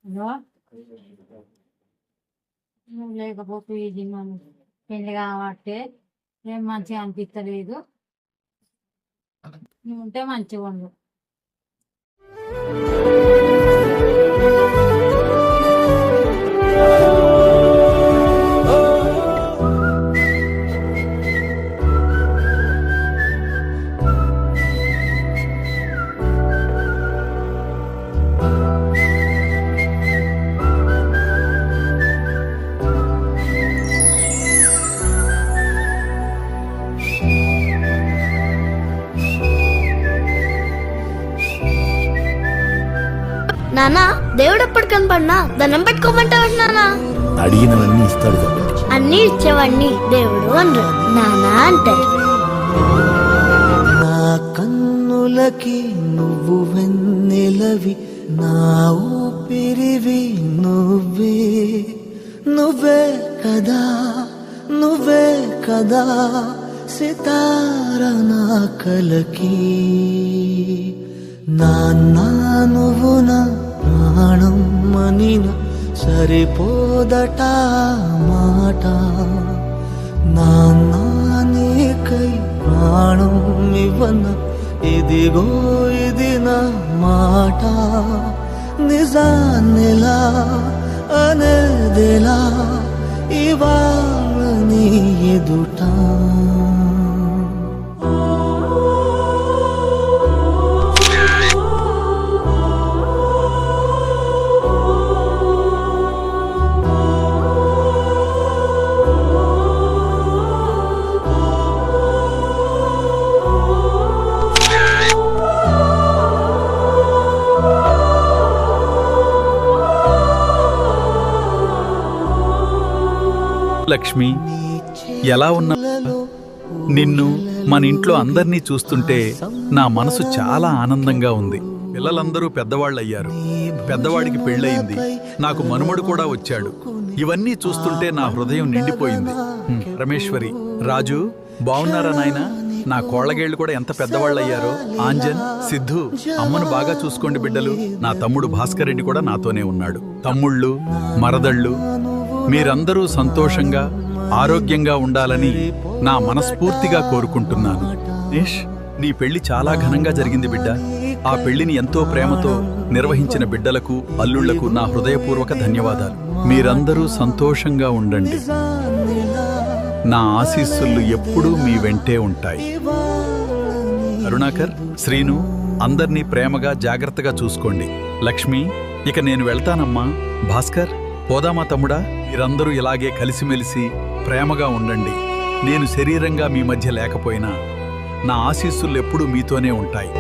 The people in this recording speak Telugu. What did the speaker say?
హలో నువ్వు లేకపోతే ఇది మనం పెళ్ళి కాబట్టి ఏం మంచిగా అనిపించలేదు. నువ్వు ఉంటే మంచిగా ఉండు. నానా దేవుడు ఎప్పుడు కనపడినా దండం పెట్టుకోమంటావు నానా? అడిగినవన్నీ ఇస్తాడు కాబట్టి. అన్ని ఇచ్చేవాడిని దేవుడు అనరు, నానా అంటారు. నా కన్నులకి నువ్వు వెన్నెలవి, నా ఊపిరివి నువ్వే, నువ్వే కదా, నువ్వే కదా సితార నా కలకి. నాన్నా నువ్వు నా ప్రాణం మనిన సరిపోదట మాట. నాన్నా నీకై ప్రాణం ఇవ్వన ఇదిగో ఇది నా మాట. నిజాన్నిలా అనేదిలా ఇవాళ నీ ఎదుట. లక్ష్మి, ఎలా ఉన్నా? నిన్ను మన ఇంట్లో అందర్నీ చూస్తుంటే నా మనసు చాలా ఆనందంగా ఉంది. పిల్లలందరూ పెద్దవాళ్ళయ్యారు, పెద్దవాడికి పెళ్ళయింది, నాకు మనుమడు కూడా వచ్చాడు. ఇవన్నీ చూస్తుంటే నా హృదయం నిండిపోయింది. రమేశ్వరి, రాజు బావున్నారా నాయనా? నా కోళ్లగేళ్లు కూడా ఎంత పెద్దవాళ్ళయ్యారో. ఆంజన్, సిద్ధు, అమ్మను బాగా చూసుకోండి బిడ్డలు. నా తమ్ముడు భాస్కర్ రెడ్డి కూడా నాతోనే ఉన్నాడు. తమ్ముళ్ళు, మరదళ్ళు, మీరందరూ సంతోషంగా ఆరోగ్యంగా ఉండాలని నా మనస్ఫూర్తిగా కోరుకుంటున్నాను. నిష్, నీ పెళ్లి చాలా ఘనంగా జరిగింది బిడ్డ. ఆ పెళ్లిని ఎంతో ప్రేమతో నిర్వహించిన బిడ్డలకు, అల్లుళ్లకు నా హృదయపూర్వక ధన్యవాదాలు. మీరందరూ సంతోషంగా ఉండండి. నా ఆశీస్సులు ఎప్పుడూ మీ వెంటే ఉంటాయి. కరుణాకర్, శ్రీను, అందర్నీ ప్రేమగా జాగ్రత్తగా చూసుకోండి. లక్ష్మి, ఇక నేను వెళ్తానమ్మా. భాస్కర్, పోదామా తమ్ముడా? మీరందరూ ఇలాగే కలిసిమెలిసి ప్రేమగా ఉండండి. నేను శరీరంగా మీ మధ్య లేకపోయినా నా ఆశీస్సులు ఎప్పుడూ మీతోనే ఉంటాయి.